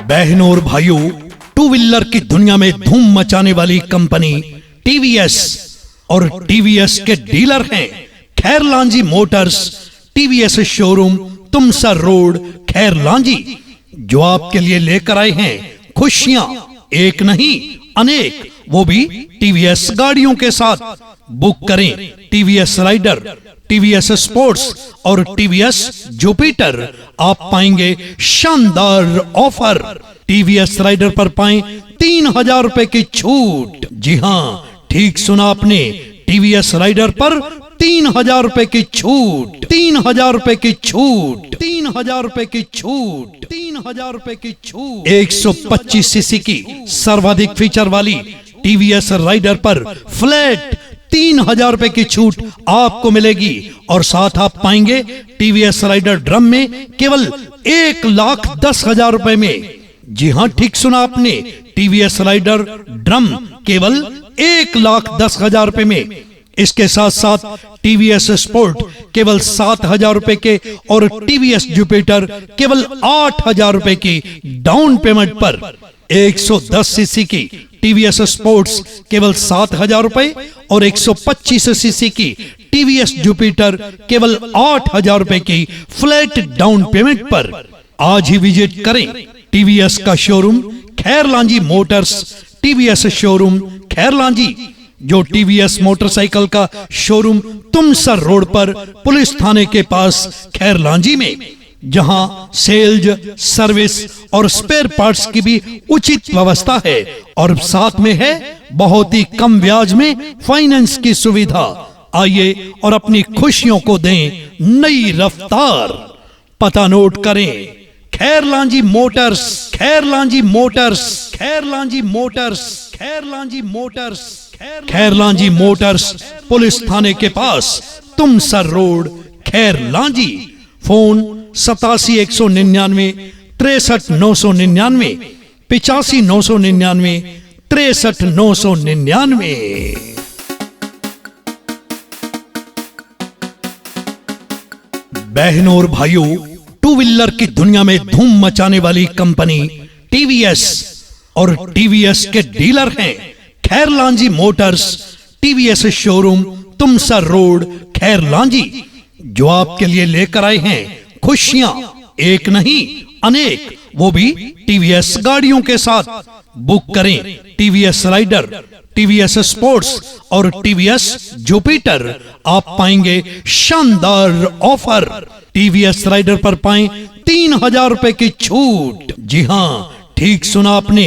बहनों और भाइयों, टू व्हीलर की दुनिया में धूम मचाने वाली कंपनी टीवीएस और टीवीएस के डीलर हैं Khairlanji Motors, TVS showroom Tumsar road Khairlanji, जो आपके लिए लेकर आए हैं खुशियां एक नहीं अनेक, वो भी टीवीएस गाड़ियों के साथ। बुक करें टीवीएस राइडर, टीवीएस स्पोर्ट्स और टीवीएस जुपिटर, आप पाएंगे शानदार ऑफर। टीवीएस राइडर पर पाएं 3000 रुपए की छूट। जी हाँ, ठीक सुना आपने, टीवीएस राइडर पर 3000 रुपए की छूट, 3000 रुपए की छूट, 3000 रुपए की छूट, 3000 रुपए की छूट। 125 सीसी की सर्वाधिक फीचर वाली टीवीएस राइडर पर फ्लैट 3000 रुपए की छूट आपको मिलेगी और साथ आप पाएंगे टीवीएस राइडर ड्रम में केवल 1,10,000 रुपए में। जी हाँ, ठीक सुना आपने, टीवीएस राइडर ड्रम केवल 1,10,000 रुपए में। इसके साथ साथ टीवीएस स्पोर्ट केवल 7,000 रुपए के और टीवीएस जुपिटर केवल 8,000 रुपए की डाउन पेमेंट पर। 110 सीसी की टीवीएस स्पोर्ट्स केवल 7,000 रुपए और 125 सीसी की टीवीएस जुपिटर केवल 8,000 रुपए की फ्लैट डाउन पेमेंट पर। आज ही विजिट करें टीवीएस का showroom Khairlanji Motors, TVS showroom Khairlanji, जो टीवीएस मोटरसाइकिल का शोरूम तुमसर रोड पर पुलिस थाने के पास खैरलांजी में, जहां सेल्स, सर्विस और स्पेयर पार्ट्स की भी उचित व्यवस्था है और साथ में है बहुत ही कम ब्याज में फाइनेंस की सुविधा। आइए और अपनी खुशियों को दें नई रफ्तार। पता नोट करें, Khairlanji motors, Khairlanji motors, Khairlanji motors, Khairlanji motors, Khairlanji motors, police थाने के पास तुमसर रोड खैरलांजी। फोन 87 199 63 999, 85 999 63 999। बहनों और भाइयों, टू व्हीलर की दुनिया में धूम मचाने वाली कंपनी टीवीएस और टीवीएस के डीलर हैं Khairlanji Motors, TVS showroom Tumsar road Khairlanji, जो आपके लिए लेकर आए हैं खुशियां एक नहीं अनेक, वो भी टीवीएस गाड़ियों के साथ। बुक करें टीवीएस राइडर, टीवीएस स्पोर्ट्स और टीवीएस जुपिटर, आप पाएंगे शानदार ऑफर। टीवीएस राइडर पर पाएं 3000 रुपए की छूट। जी हाँ, ठीक सुना आपने,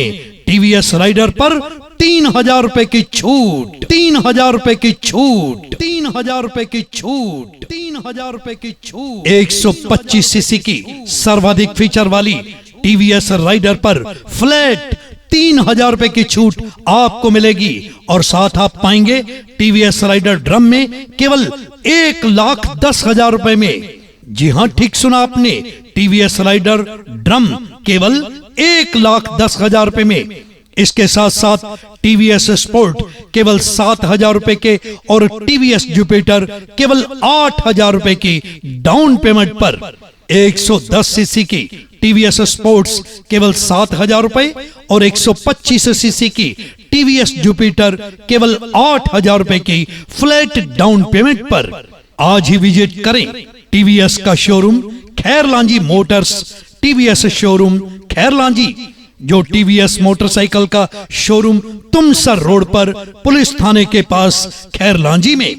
टीवीएस राइडर पर 3000 रुपए की छूट, 3000 रुपए की छूट, 3000 रुपए की छूट, 3000 रुपए की छूट। 125 सीसी की सर्वाधिक फीचर वाली टीवीएस राइडर पर फ्लैट 3000 रुपए की छूट आपको मिलेगी और साथ आप पाएंगे टीवीएस राइडर ड्रम में केवल 1,10,000 रुपए में। जी हाँ, ठीक सुना आपने, टीवीएस राइडर ड्रम केवल 1,10,000 रुपए में। इसके साथ साथ टीवीएस स्पोर्ट केवल 7,000 रुपए के और टीवीएस जुपिटर केवल 8,000 रुपए की डाउन पेमेंट पर। 110 सीसी की टीवीएस स्पोर्ट्स केवल 7,000 रुपए और 125 सीसी की टीवीएस जुपिटर केवल 8,000 रुपए की फ्लैट डाउन पेमेंट पर। आज ही विजिट करें टीवीएस का showroom Khairlanji Motors, TVS showroom Khairlanji, जो टीवीएस मोटरसाइकिल का शोरूम तुमसर रोड पर पुलिस थाने के पास खैरलांजी में,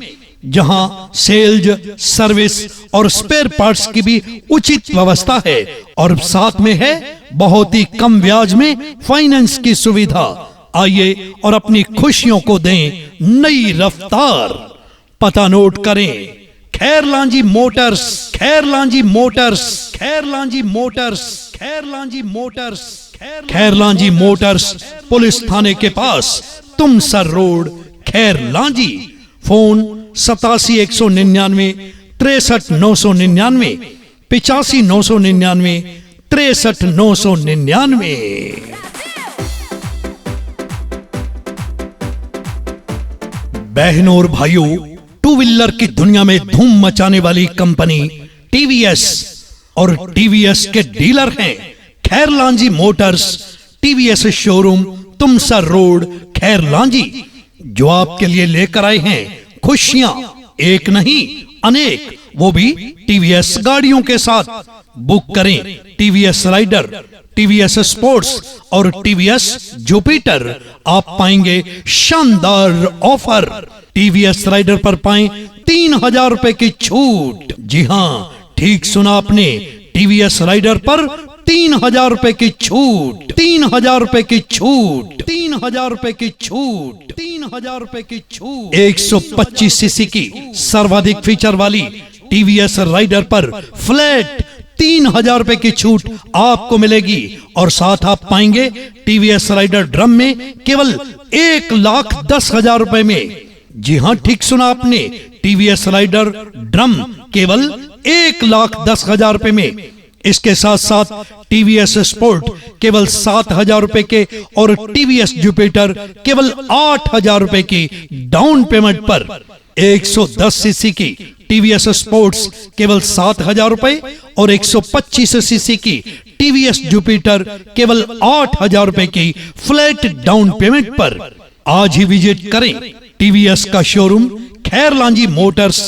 जहां सेल्स, सर्विस और स्पेयर पार्ट्स की भी उचित व्यवस्था है और साथ में है बहुत ही कम ब्याज में फाइनेंस की सुविधा। आइए और अपनी खुशियों को दें नई रफ्तार। पता नोट करें, Khairlanji motors, Khairlanji motors, Khairlanji motors, Khairlanji motors, Khairlanji motors, police थाने के पास तुमसर रोड खैरलांजी। फोन 87 199 63 999, 85 999 63 999। बहनों और भाइयों, टू व्हीलर की दुनिया में धूम मचाने वाली कंपनी टीवीएस और टीवीएस के डीलर हैं Khairlanji Motors TVS showroom Tumsar road Khairlanji, जो आपके लिए लेकर आए हैं खुशियां एक नहीं अनेक, वो भी टीवीएस गाड़ियों के साथ। बुक करें टीवीएस राइडर, टीवीएस स्पोर्ट्स और टीवीएस जुपिटर। आप पाएंगे शानदार ऑफर। टीवीएस राइडर पर पाएं 3000 रुपए की छूट। जी हाँ, ठीक सुना आपने, टीवीएस राइडर पर 3000 रुपए की छूट, 3000 रुपए की छूट, 3000 रुपए की छूट, 3000 रुपए की छूट। 125 सीसी की सर्वाधिक फीचर वाली टीवीएस राइडर पर फ्लैट 3000 रुपए की छूट आपको मिलेगी और साथ आप पाएंगे टीवीएस राइडर ड्रम में केवल 1,10,000 रुपए में। जी हाँ, ठीक सुना आपने, टीवीएस राइडर ड्रम केवल 1,10,000 रुपए में। इसके साथ साथ टीवीएस स्पोर्ट केवल 7,000 रुपए के और टीवीएस जुपिटर केवल 8,000 रुपए की डाउन पेमेंट पर। 110 सीसी की टीवीएस स्पोर्ट्स केवल 7,000 रुपए और 125 सीसी की टीवीएस जुपिटर केवल 8,000 रुपए की फ्लैट डाउन पेमेंट पर। आज ही विजिट करें टीवीएस का showroom Khairlanji Motors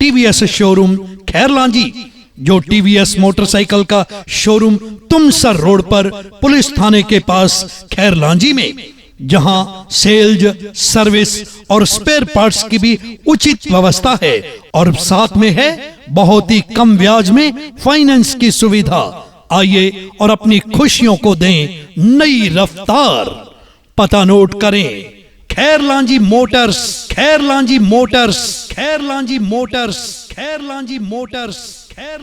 TVS showroom Khairlanji, जो टीवीएस मोटरसाइकिल का शोरूम तुमसर रोड पर पुलिस थाने के पास खैरलांजी में, जहां सेल्स, सर्विस और स्पेयर पार्ट्स की भी उचित व्यवस्था है और साथ में है बहुत ही कम ब्याज में फाइनेंस की सुविधा। आइए और अपनी खुशियों को दें नई रफ्तार। पता नोट करें, Khairlanji motors, Khairlanji motors, Khairlanji motors, Khairlanji motors,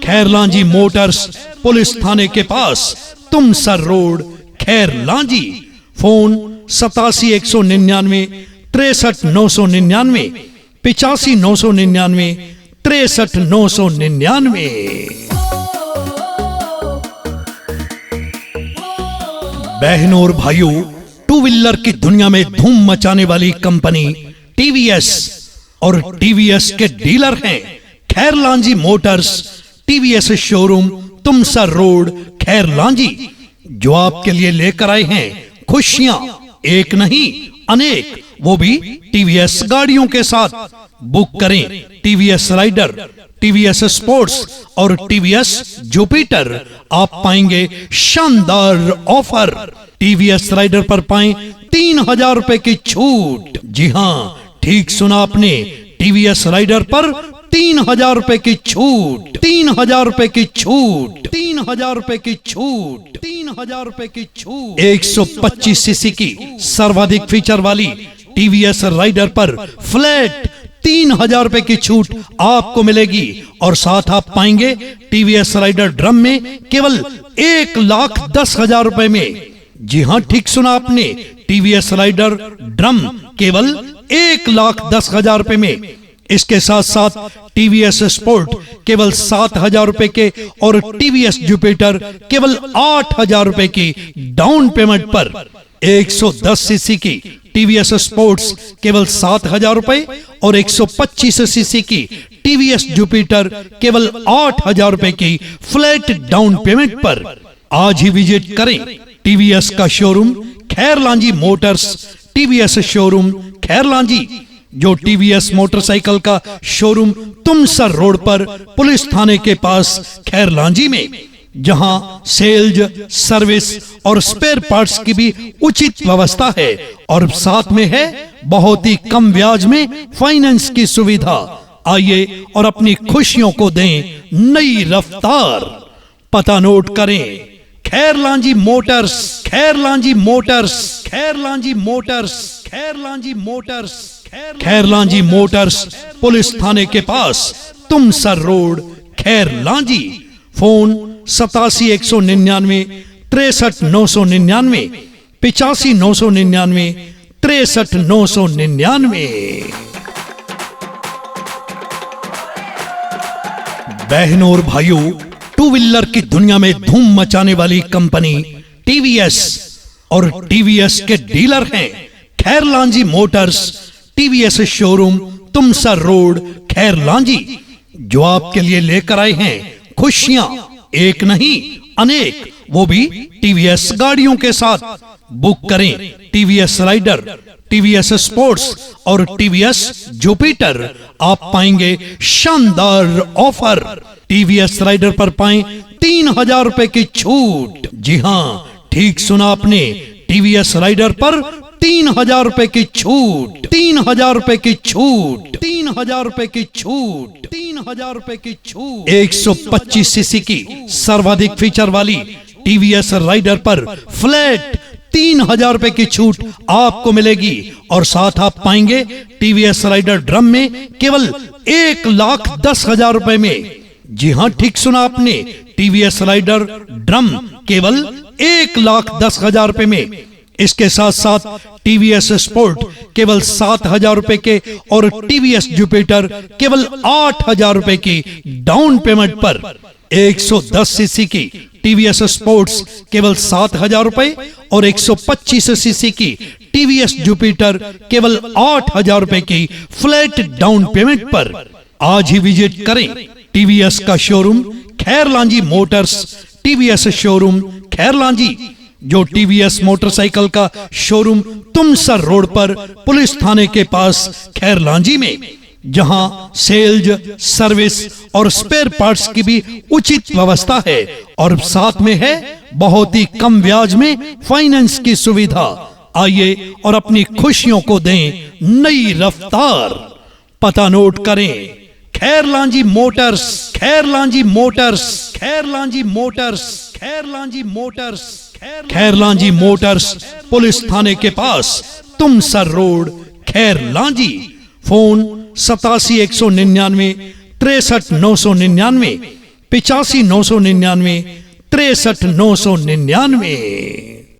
Khairlanji motors police थाने के पास तुमसर रोड खैरलांजी। फोन 87 199 63 999, 85 999 63 999। बहनों और भाइयों, टू व्हीलर की दुनिया में धूम मचाने वाली कंपनी टीवीएस और टीवीएस के डीलर हैं Khairlanji Motors TVS showroom Tumsar road Khairlanji, जो आपके लिए लेकर आए हैं खुशियां एक नहीं अनेक, वो भी टीवीएस गाड़ियों के साथ। बुक करें टीवीएस राइडर, टीवीएस स्पोर्ट्स और टीवीएस जुपिटर। आप पाएंगे शानदार ऑफर। टीवीएस राइडर पर पाएं 3000 रुपए की छूट। जी हाँ, ठीक सुना आपने, टीवीएस राइडर पर 3000 रुपए की छूट, 3000 रुपए की छूट, 3000 रुपए की छूट, 3000 रुपए की छूट। 125 सीसी की सर्वाधिक फीचर वाली टीवीएस राइडर पर फ्लैट 3000 रुपए की छूट आपको मिलेगी और साथ आप पाएंगे टीवीएस राइडर ड्रम में केवल 1,10,000 रुपए में। जी हाँ, ठीक सुना आपने, टीवीएस राइडर ड्रम केवल 1,10,000 रुपए में। इसके साथ साथ टीवीएस स्पोर्ट केवल 7,000 रुपए के और टीवीएस जुपिटर केवल 8,000 रुपए की डाउन पेमेंट पर। 110 सीसी की टीवीएस स्पोर्ट्स केवल 7,000 रुपए और 125 सीसी की टीवीएस जुपिटर केवल 8,000 रुपए की फ्लैट डाउन पेमेंट पर। आज ही विजिट करें टीवीएस का showroom Khairlanji Motors TVS showroom Khairlanji, जो टीवीएस मोटरसाइकिल का शोरूम तुमसर रोड पर पुलिस थाने के पास खैरलांजी में, जहां सेल्स, सर्विस और स्पेयर पार्ट्स की भी उचित व्यवस्था है और साथ में है बहुत ही कम ब्याज में फाइनेंस की सुविधा। आइए और अपनी खुशियों को दें नई रफ्तार। पता नोट करें, Khairlanji motors, Khairlanji motors, Khairlanji motors, Khairlanji motors, Khairlanji motors police थाने के पास तुमसर रोड खैरलांजी। फोन 87 199 63 999, 85 999 63 999। बहनों और भाइयों, टू व्हीलर की दुनिया में धूम मचाने वाली कंपनी टीवीएस और टीवीएस के डीलर हैं Khairlanji Motors TVS showroom Tumsar road Khairlanji, जो आपके लिए लेकर आए हैं खुशियां एक नहीं अनेक, वो भी टीवीएस गाड़ियों के साथ। बुक करें टीवीएस राइडर, टीवीएस स्पोर्ट्स और टीवीएस जुपिटर। आप पाएंगे शानदार ऑफर। टीवीएस राइडर पर पाएं 3000 रुपए की छूट। जी हाँ, ठीक सुना आपने, टीवीएस राइडर पर 3000 रुपए की छूट। 3000 रुपए की छूट। 3000 रुपए की छूट। 3000 रुपए की छूट। 125 सीसी की सर्वाधिक फीचर वाली टीवीएस राइडर पर फ्लैट 3000 रुपए की छूट आपको मिलेगी। और साथ आप पाएंगे टीवीएस राइडर ड्रम में केवल 1,10,000 रुपए में। जी हां, ठीक सुना आपने, टीवीएस राइडर ड्रम केवल 1,10,000 रुपए में। इसके साथ साथ टीवीएस स्पोर्ट केवल 7,000 रुपए के और टीवीएस जुपिटर केवल 8,000 रुपए की डाउन पेमेंट पर। 110 सीसी की टीवीएस स्पोर्ट्स केवल 7,000 रुपए और 125 सीसी की टीवीएस जुपिटर केवल 8,000 रुपए की फ्लैट डाउन पेमेंट पर। आज ही विजिट करें टीवीएस का showroom Khairlanji Motors. TVS showroom Khairlanji, जो टीवीएस मोटरसाइकिल का शोरूम तुमसर रोड पर पुलिस थाने के पास खैरलांजी में, जहां सेल्स, सर्विस और स्पेयर पार्ट्स की भी उचित व्यवस्था है और साथ में है बहुत ही कम ब्याज में फाइनेंस की सुविधा। आइए और अपनी खुशियों को दें नई रफ्तार। पता नोट करें, Khairlanji motors, Khairlanji motors, Khairlanji motors, Khairlanji motors, Khairlanji motors, police थाने के पास, तुमसर रोड, खैरलांजी। फोन 87 199 63 999, 85 999 63 999।